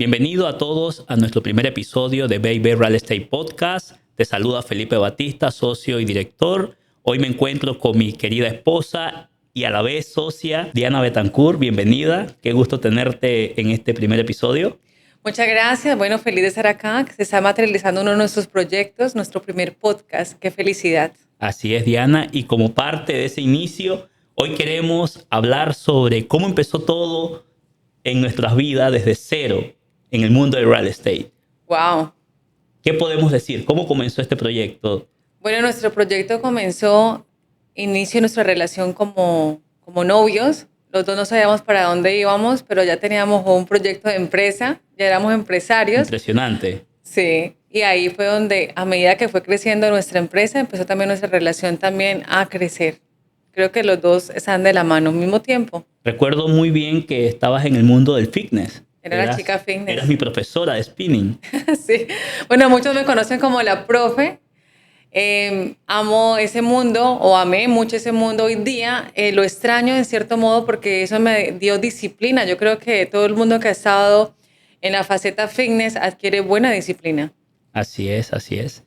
Bienvenido a todos a nuestro primer episodio de Baby Real Estate Podcast. Te saluda Felipe Batista, socio y director. Hoy me encuentro con mi querida esposa y a la vez socia, Diana Betancourt. Bienvenida. Qué gusto tenerte en este primer episodio. Muchas gracias. Bueno, feliz de estar acá, que se está materializando uno de nuestros proyectos, nuestro primer podcast. Qué felicidad. Así es, Diana. Y como parte de ese inicio, hoy queremos hablar sobre cómo empezó todo en nuestras vidas desde cero en el mundo del real estate. Wow. ¿Qué podemos decir? ¿Cómo comenzó este proyecto? Bueno, nuestro proyecto comenzó, inicio de nuestra relación como novios. Los dos no sabíamos para dónde íbamos, pero ya teníamos un proyecto de empresa, ya éramos empresarios. Impresionante. Sí, y ahí fue donde a medida que fue creciendo nuestra empresa, empezó también nuestra relación también a crecer. Creo que los dos están de la mano al mismo tiempo. Recuerdo muy bien que estabas en el mundo del fitness. Era la chica fitness. Eras mi profesora de spinning. Sí, bueno, muchos me conocen como la profe. Amo ese mundo o amé mucho ese mundo hoy día. Lo extraño en cierto modo porque eso me dio disciplina. Yo creo que todo el mundo que ha estado en la faceta fitness adquiere buena disciplina. Así es, así es.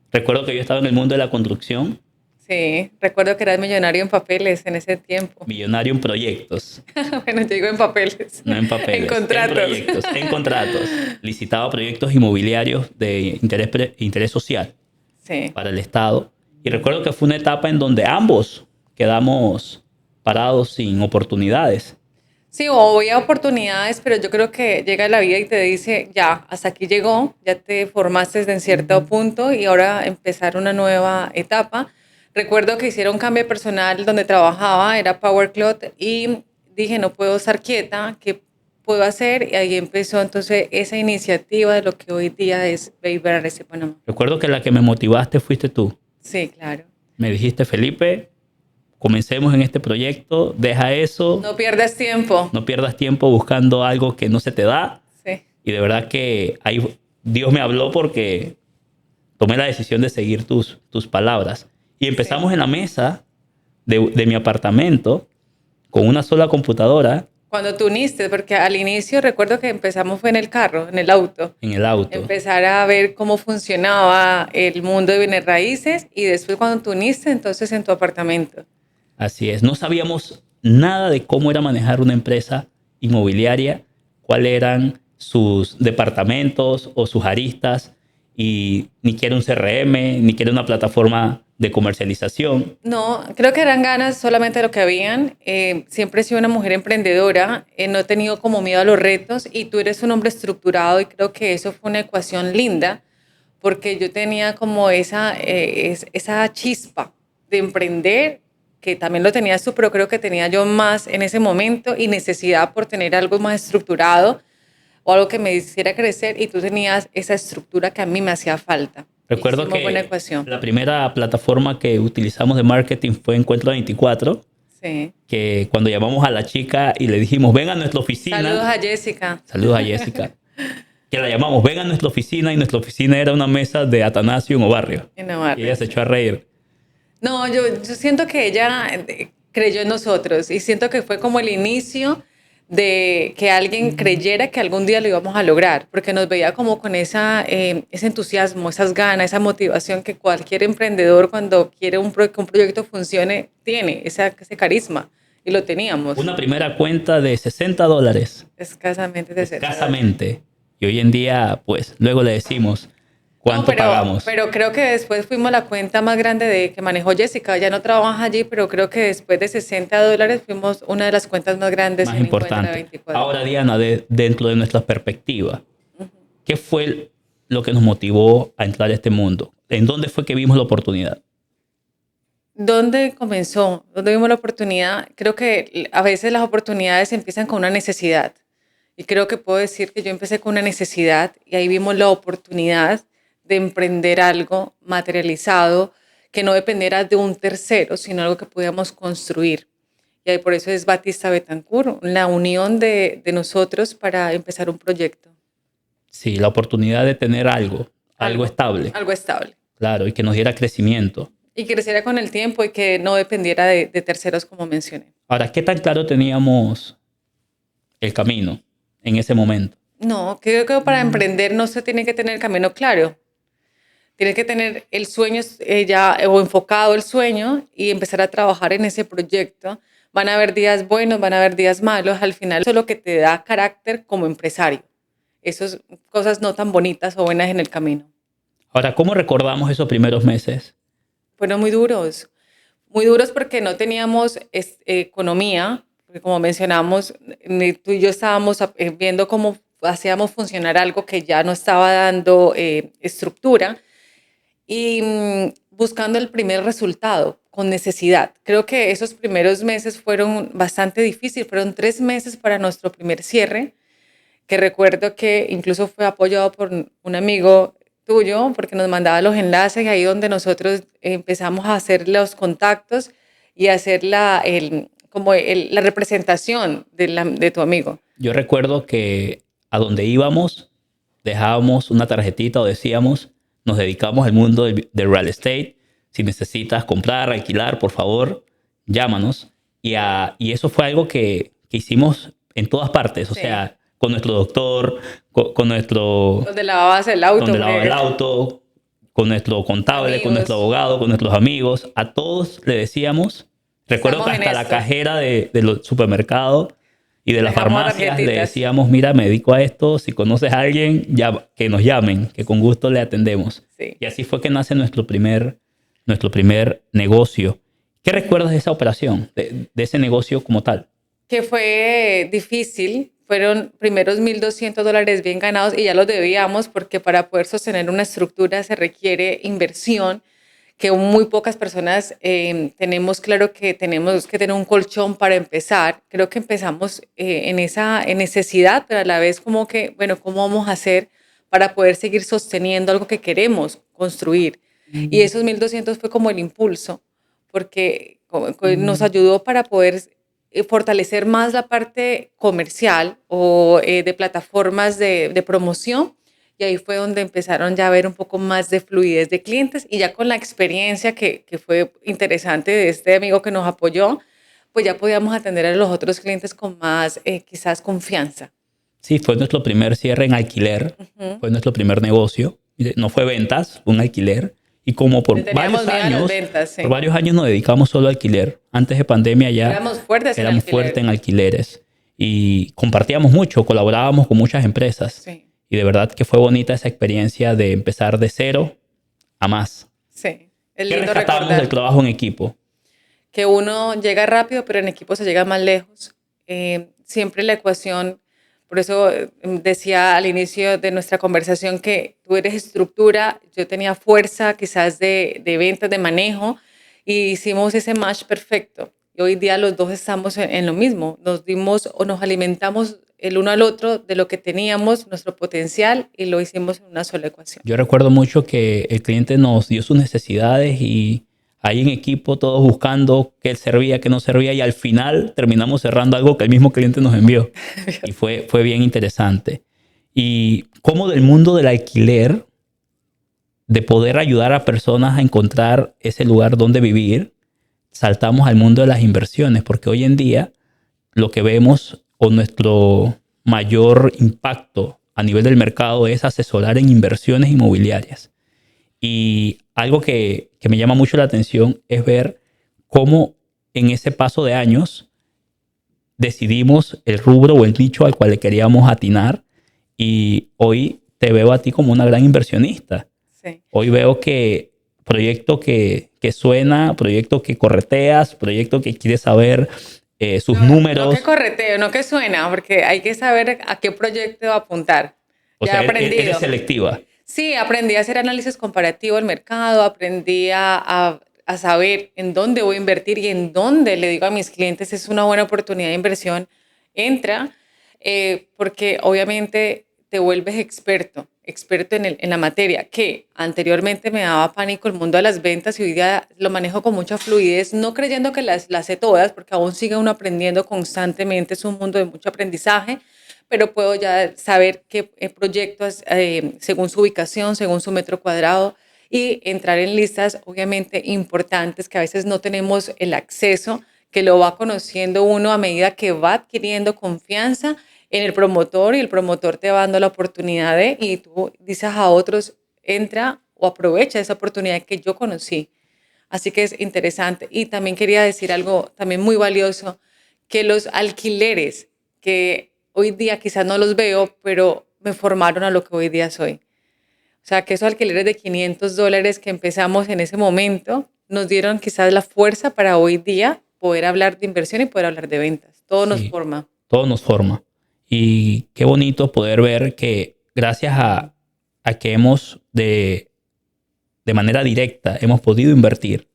Recuerdo que yo estaba en el mundo de la construcción. Sí, recuerdo que eras millonario en papeles en ese tiempo. Millonario en proyectos. Bueno, yo digo en papeles. No en papeles. En contratos. En proyectos, en contratos. Licitaba proyectos inmobiliarios de interés social. Sí. Para el Estado. Y recuerdo que fue una etapa en donde ambos quedamos parados sin oportunidades. Sí, o había oportunidades, pero yo creo que llega la vida y te dice, ya, hasta aquí llegó, ya te formaste en cierto punto y ahora empezar una nueva etapa. Recuerdo que hicieron un cambio personal donde trabajaba, era Power Cloth, y dije, no puedo estar quieta, ¿qué puedo hacer? Y ahí empezó entonces esa iniciativa de lo que hoy día es Baby Real Estate Panamá. Recuerdo que la que me motivaste fuiste tú. Sí, claro. Me dijiste, Felipe, comencemos en este proyecto, deja eso. No pierdas tiempo. No pierdas tiempo buscando algo que no se te da. Sí. Y de verdad que ahí Dios me habló porque tomé la decisión de seguir tus palabras. Y empezamos en la mesa de mi apartamento con una sola computadora. Cuando tú uniste, porque al inicio recuerdo que empezamos fue en el carro, en el auto. En el auto. Empezar a ver cómo funcionaba el mundo de bienes raíces y después cuando tú uniste, entonces en tu apartamento. Así es. No sabíamos nada de cómo era manejar una empresa inmobiliaria, cuáles eran sus departamentos o sus aristas, y ni que era un CRM, ni que era una plataforma de comercialización. No, creo que eran ganas solamente de lo que habían. Siempre he sido una mujer emprendedora, no he tenido como miedo a los retos y tú eres un hombre estructurado y creo que eso fue una ecuación linda porque yo tenía como esa chispa de emprender, que también lo tenías tú, pero creo que tenía yo más en ese momento y necesidad por tener algo más estructurado o algo que me hiciera crecer y tú tenías esa estructura que a mí me hacía falta. Recuerdo que buena ecuación. La primera plataforma que utilizamos de marketing fue Encuentro 24, sí. Que cuando llamamos a la chica y le dijimos, ven a nuestra oficina. Saludos a Jessica. Saludos a Jessica. Que la llamamos, ven a nuestra oficina, y nuestra oficina era una mesa de Atanasio en Obarrio. En Obarrio. Y ella se echó a reír. No, yo siento que ella creyó en nosotros y siento que fue como el inicio de que alguien creyera que algún día lo íbamos a lograr, porque nos veía como con ese entusiasmo, esas ganas, esa motivación que cualquier emprendedor cuando quiere que un proyecto funcione tiene, ese carisma, y lo teníamos. Una primera cuenta de $60. Escasamente de $60. Escasamente. Y hoy en día, pues, luego le decimos cuánto pagamos. Pero creo que después fuimos la cuenta más grande que manejó Jessica. Ya no trabaja allí, pero creo que después de $60 fuimos una de las cuentas más grandes. Más importante. Ahora, Diana, dentro de nuestra perspectiva, ¿qué fue lo que nos motivó a entrar a este mundo? ¿En dónde fue que vimos la oportunidad? ¿Dónde comenzó? ¿Dónde vimos la oportunidad? Creo que a veces las oportunidades empiezan con una necesidad. Y creo que puedo decir que yo empecé con una necesidad y ahí vimos la oportunidad de emprender algo materializado que no dependiera de un tercero, sino algo que pudiéramos construir. Y ahí por eso es Batista Betancourt, la unión de nosotros para empezar un proyecto. Sí, la oportunidad de tener algo estable. Algo estable. Claro, y que nos diera crecimiento. Y creciera con el tiempo y que no dependiera de terceros, como mencioné. Ahora, ¿qué tan claro teníamos el camino en ese momento? No, creo que para emprender no se tiene que tener el camino claro. Tienes que tener el sueño ya o enfocado el sueño y empezar a trabajar en ese proyecto. Van a haber días buenos, van a haber días malos. Al final eso es lo que te da carácter como empresario. Esas cosas no tan bonitas o buenas en el camino. Ahora, ¿cómo recordamos esos primeros meses? Fueron muy duros porque no teníamos economía, porque como mencionamos, ni tú y yo estábamos viendo cómo hacíamos funcionar algo que ya no estaba dando estructura y buscando el primer resultado con necesidad. Creo que esos primeros meses fueron bastante difíciles, fueron 3 meses para nuestro primer cierre, que recuerdo que incluso fue apoyado por un amigo tuyo, porque nos mandaba los enlaces, ahí donde nosotros empezamos a hacer los contactos y hacer la representación de tu amigo. Yo recuerdo que a donde íbamos dejábamos una tarjetita o decíamos, nos dedicamos al mundo del real estate. Si necesitas comprar, alquilar, por favor, llámanos. Y eso fue algo que hicimos en todas partes. O Sí. sea, con nuestro doctor, con nuestro... Donde lavabas el auto. Donde lavaba el auto, con nuestro contable, Amigos. con nuestro abogado, con nuestros amigos. A todos le decíamos. Recuerdo Estamos que en hasta la esto. cajera del supermercado y de las Dejamos farmacias le tarjetitas. decíamos, mira, me dedico a esto, si conoces a alguien, ya, que nos llamen, que con gusto le atendemos. Sí. Y así fue que nace nuestro primer negocio. ¿Qué recuerdas de esa operación, de ese negocio como tal? Que fue difícil, fueron primeros $1,200 bien ganados y ya los debíamos porque para poder sostener una estructura se requiere inversión que muy pocas personas tenemos claro que tenemos que tener un colchón para empezar. Creo que empezamos en necesidad, pero a la vez como que, bueno, ¿cómo vamos a hacer para poder seguir sosteniendo algo que queremos construir? Y esos 1,200 fue como el impulso, porque nos ayudó para poder fortalecer más la parte comercial o de plataformas de promoción. Y ahí fue donde empezaron ya a ver un poco más de fluidez de clientes y ya con la experiencia que fue interesante de este amigo que nos apoyó, pues ya podíamos atender a los otros clientes con más quizás confianza. Sí, fue nuestro primer cierre en alquiler, fue nuestro primer negocio. No fue ventas, fue un alquiler. Y como por Teníamos varios miedo a las años, ventas, sí. por varios años nos dedicamos solo a alquiler. Antes de pandemia ya Éramos fuertes en alquiler. fuertes en alquileres. Y compartíamos mucho, colaborábamos con muchas empresas. Sí, Y de verdad que fue bonita esa experiencia de empezar de cero a más. sí. Es ¿Qué lindo rescatamos recordar del trabajo en equipo? que uno llega rápido, pero en equipo se llega más lejos. Siempre la ecuación, por eso decía al inicio de nuestra conversación que tú eres estructura, yo tenía fuerza quizás de ventas, de manejo, y hicimos ese match perfecto. Y hoy día los dos estamos en lo mismo, nos dimos o nos alimentamos el uno al otro de lo que teníamos, nuestro potencial, y lo hicimos en una sola ecuación. Yo recuerdo mucho que el cliente nos dio sus necesidades y ahí en equipo todos buscando qué servía, qué no servía y al final terminamos cerrando algo que el mismo cliente nos envió. Y fue bien interesante. Y cómo del mundo del alquiler, de poder ayudar a personas a encontrar ese lugar donde vivir, saltamos al mundo de las inversiones, porque hoy en día lo que vemos o nuestro mayor impacto a nivel del mercado es asesorar en inversiones inmobiliarias. Y algo que me llama mucho la atención es ver cómo en ese paso de años decidimos el rubro o el nicho al cual le queríamos atinar y hoy te veo a ti como una gran inversionista. Sí. Hoy veo que proyecto que suena, proyecto que correteas, proyecto que quieres saber sus números. No que correteo, no que suena, porque hay que saber a qué proyecto apuntar. O Ya sea, he aprendido. eres selectiva. Sí, aprendí a hacer análisis comparativo del mercado, aprendí a saber en dónde voy a invertir y en dónde le digo a mis clientes es una buena oportunidad de inversión. Entra, porque obviamente te vuelves experto en la materia, que anteriormente me daba pánico el mundo de las ventas y hoy día lo manejo con mucha fluidez, no creyendo que las sé todas, porque aún sigue uno aprendiendo constantemente, es un mundo de mucho aprendizaje, pero puedo ya saber qué proyectos, según su ubicación, según su metro cuadrado, y entrar en listas obviamente importantes que a veces no tenemos el acceso, que lo va conociendo uno a medida que va adquiriendo confianza en el promotor y el promotor te va dando la oportunidad y tú dices a otros, entra o aprovecha esa oportunidad que yo conocí. Así que es interesante. Y también quería decir algo también muy valioso, que los alquileres, que hoy día quizás no los veo, pero me formaron a lo que hoy día soy. O sea, que esos alquileres de $500 que empezamos en ese momento nos dieron quizás la fuerza para hoy día poder hablar de inversión y poder hablar de ventas. Todo nos Sí, forma. todo nos forma. Y qué bonito poder ver que gracias a que hemos de manera directa hemos podido invertir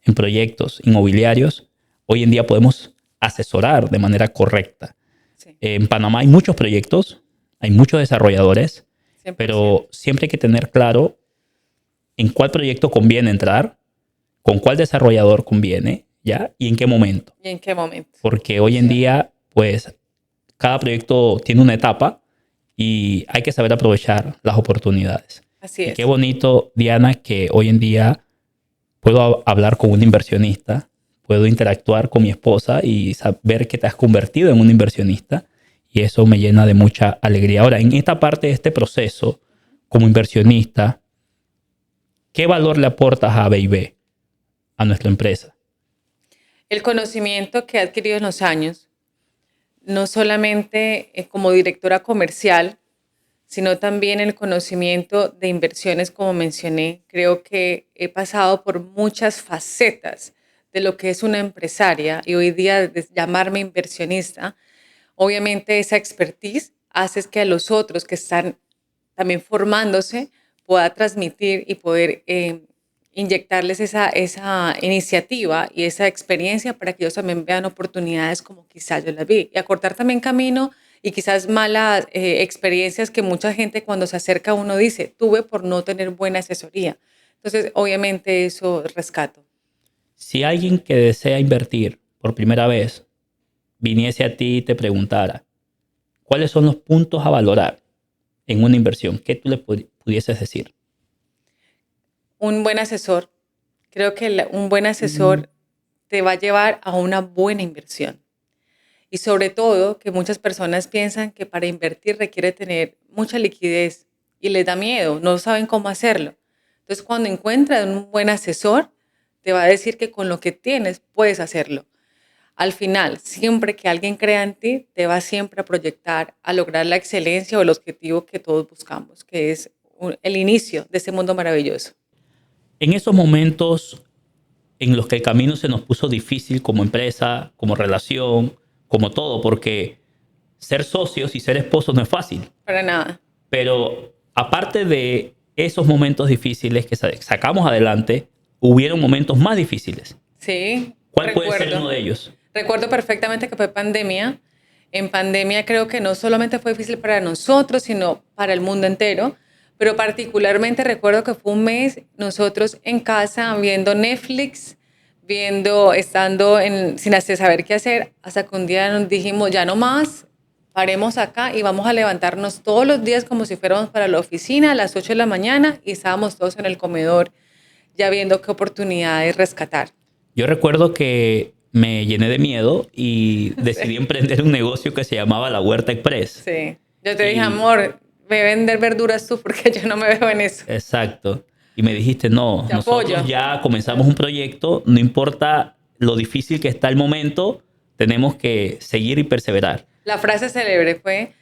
en proyectos inmobiliarios, hoy en día podemos asesorar de manera correcta. Sí, En Panamá hay muchos proyectos, hay muchos desarrolladores, 100%. pero siempre hay que tener claro en cuál proyecto conviene entrar, con cuál desarrollador conviene, ¿ya? Y en qué momento. ¿Y en qué momento? Porque hoy en día, pues, cada proyecto tiene una etapa y hay que saber aprovechar las oportunidades. Así Y qué es. bonito, Diana, que hoy en día puedo hablar con un inversionista, puedo interactuar con mi esposa y saber que te has convertido en un inversionista y eso me llena de mucha alegría. Ahora, en esta parte de este proceso, como inversionista, ¿qué valor le aportas a B&B, a nuestra empresa? El conocimiento que he adquirido en los años, no solamente como directora comercial, sino también el conocimiento de inversiones, como mencioné. Creo que he pasado por muchas facetas de lo que es una empresaria y hoy día de llamarme inversionista, obviamente esa expertise hace que a los otros que están también formándose pueda transmitir y poder inyectarles esa iniciativa y esa experiencia para que ellos también vean oportunidades como quizás yo las vi y acortar también camino y quizás malas experiencias que mucha gente cuando se acerca a uno dice, tuve por no tener buena asesoría. Entonces, obviamente eso rescato. Si alguien que desea invertir por primera vez viniese a ti y te preguntara, ¿cuáles son los puntos a valorar en una inversión? ¿Qué tú le pudieses decir? Un buen asesor, creo que un buen asesor te va a llevar a una buena inversión. Y sobre todo que muchas personas piensan que para invertir requiere tener mucha liquidez y les da miedo, no saben cómo hacerlo. Entonces, cuando encuentran un buen asesor, te va a decir que con lo que tienes puedes hacerlo. Al final, siempre que alguien crea en ti, te va siempre a proyectar a lograr la excelencia o el objetivo que todos buscamos, que es el inicio de este mundo maravilloso. En esos momentos en los que el camino se nos puso difícil como empresa, como relación, como todo, porque ser socios y ser esposos no es fácil. Para nada. Pero aparte de esos momentos difíciles que sacamos adelante, hubieron momentos más difíciles. Sí, ¿Cuál puede ser uno recuerdo. de ellos? Recuerdo perfectamente que fue pandemia. En pandemia creo que no solamente fue difícil para nosotros, sino para el mundo entero. Pero particularmente recuerdo que fue un mes nosotros en casa viendo Netflix, estando sin saber qué hacer, hasta que un día nos dijimos, ya no más, paremos acá y vamos a levantarnos todos los días como si fuéramos para la oficina a las 8 de la mañana y estábamos todos en el comedor ya viendo qué oportunidades rescatar. Yo recuerdo que me llené de miedo y decidí Sí. emprender un negocio que se llamaba La Huerta Express. Sí. Yo te dije, Y amor, ve a vender verduras tú porque yo no me veo en eso. exacto. Y me dijiste, no, Te nosotros apoyo. ya comenzamos un proyecto, no importa lo difícil que está el momento, tenemos que seguir y perseverar. La frase célebre fue,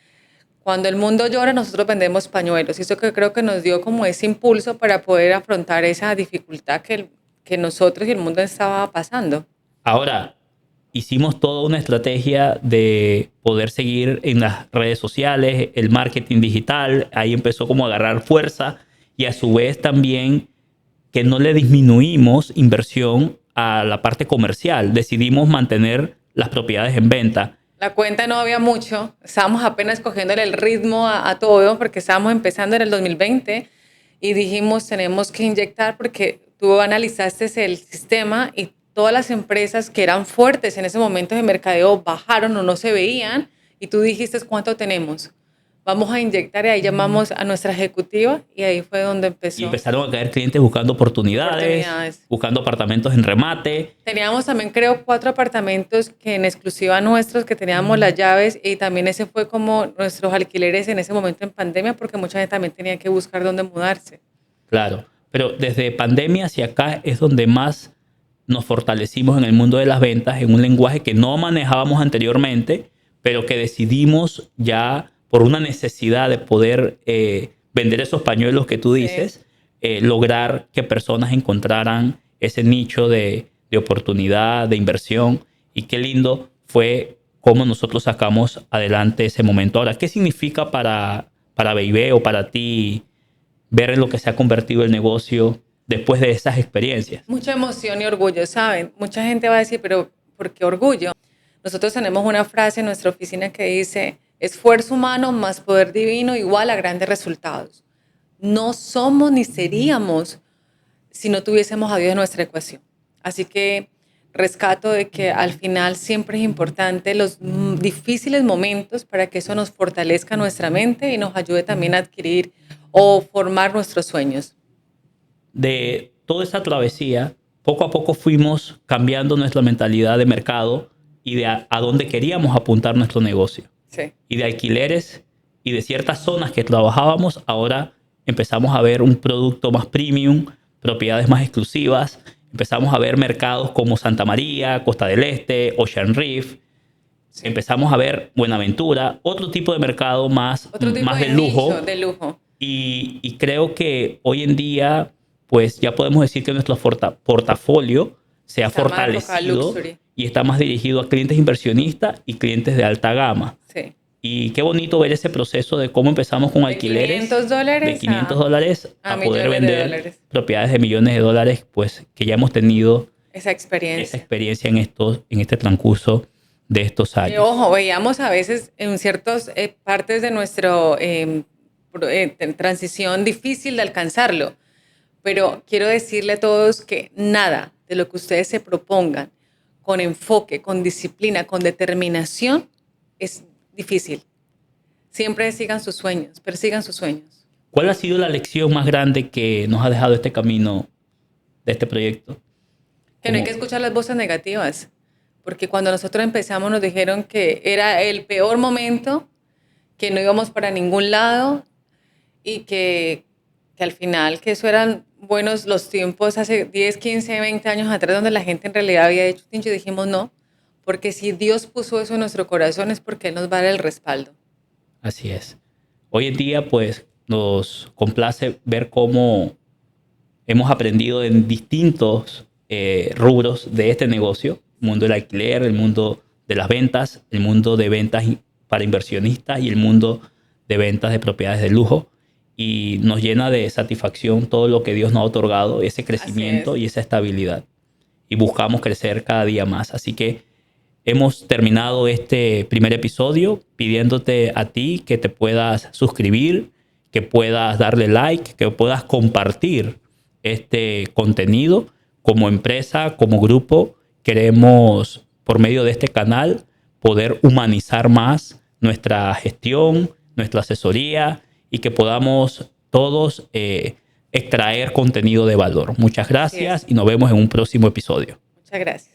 cuando el mundo llora, nosotros vendemos pañuelos. Y eso que creo que nos dio como ese impulso para poder afrontar esa dificultad que nosotros y el mundo estaba pasando. Ahora, hicimos toda una estrategia de poder seguir en las redes sociales, el marketing digital, ahí empezó como a agarrar fuerza y a su vez también que no le disminuimos inversión a la parte comercial, decidimos mantener las propiedades en venta. La cuenta no había mucho, estábamos apenas cogiéndole el ritmo a todo porque estábamos empezando en el 2020 y dijimos tenemos que inyectar porque tú analizaste el sistema y todas las empresas que eran fuertes en ese momento de mercadeo bajaron o no se veían y tú dijiste cuánto tenemos. vamos a inyectar, y ahí llamamos a nuestra ejecutiva y ahí fue donde empezó. Y empezaron a caer clientes buscando oportunidades, buscando apartamentos en remate. Teníamos también, creo, 4 apartamentos que en exclusiva nuestros, que teníamos las llaves, y también ese fue como nuestros alquileres en ese momento en pandemia, porque mucha gente también tenía que buscar dónde mudarse. Claro, pero desde pandemia hacia acá es donde más nos fortalecimos en el mundo de las ventas, en un lenguaje que no manejábamos anteriormente, pero que decidimos ya por una necesidad de poder vender esos pañuelos que tú dices, lograr que personas encontraran ese nicho de oportunidad, de inversión. Y qué lindo fue cómo nosotros sacamos adelante ese momento. Ahora, ¿qué significa para BayB o para ti ver en lo que se ha convertido el negocio después de esas experiencias? Mucha emoción y orgullo, ¿saben? Mucha gente va a decir, pero ¿por qué orgullo? Nosotros tenemos una frase en nuestra oficina que dice: esfuerzo humano más poder divino igual a grandes resultados. No somos ni seríamos si no tuviésemos a Dios en nuestra ecuación. Así que rescato de que al final siempre es importante los difíciles momentos para que eso nos fortalezca nuestra mente y nos ayude también a adquirir o formar nuestros sueños. De toda esa travesía, poco a poco fuimos cambiando nuestra mentalidad de mercado y de a dónde queríamos apuntar nuestro negocio. Sí. Y de alquileres y de ciertas zonas que trabajábamos, ahora empezamos a ver un producto más premium, propiedades más exclusivas. Empezamos a ver mercados como Santa María, Costa del Este, Ocean Reef. Sí. Empezamos a ver Buenaventura, otro tipo de mercado más de lujo. Nicho, de lujo. Y creo que hoy en día, pues ya podemos decir que nuestro portafolio se ha fortalecido y está más dirigido a clientes inversionistas y clientes de alta gama. Sí. Y qué bonito ver ese proceso de cómo empezamos con alquileres de $500 a poder vender propiedades de millones de dólares, pues que ya hemos tenido esa experiencia en este transcurso de estos años. Ojo, veíamos a veces en ciertas partes de nuestra transición difícil de alcanzarlo, pero quiero decirle a todos que nada de lo que ustedes se propongan con enfoque, con disciplina, con determinación es difícil. Siempre sigan sus sueños, persigan sus sueños. ¿Cuál ha sido la lección más grande que nos ha dejado este camino de este proyecto? Que no hay que escuchar las voces negativas, porque cuando nosotros empezamos nos dijeron que era el peor momento, que no íbamos para ningún lado y que al final que eso eran buenos los tiempos hace 10, 15, 20 años atrás donde la gente en realidad había hecho tincho. Dijimos no, porque si Dios puso eso en nuestro corazón es porque Él nos va a dar el respaldo. Así es. Hoy en día, pues, nos complace ver cómo hemos aprendido en distintos rubros de este negocio. El mundo del alquiler, el mundo de las ventas, el mundo de ventas para inversionistas y el mundo de ventas de propiedades de lujo. Y nos llena de satisfacción todo lo que Dios nos ha otorgado, ese crecimiento y esa estabilidad. Y buscamos crecer cada día más. Así que hemos terminado este primer episodio pidiéndote a ti que te puedas suscribir, que puedas darle like, que puedas compartir este contenido. Como empresa, como grupo, queremos, por medio de este canal, poder humanizar más nuestra gestión, nuestra asesoría y que podamos todos extraer contenido de valor. Muchas gracias y nos vemos en un próximo episodio. Muchas gracias.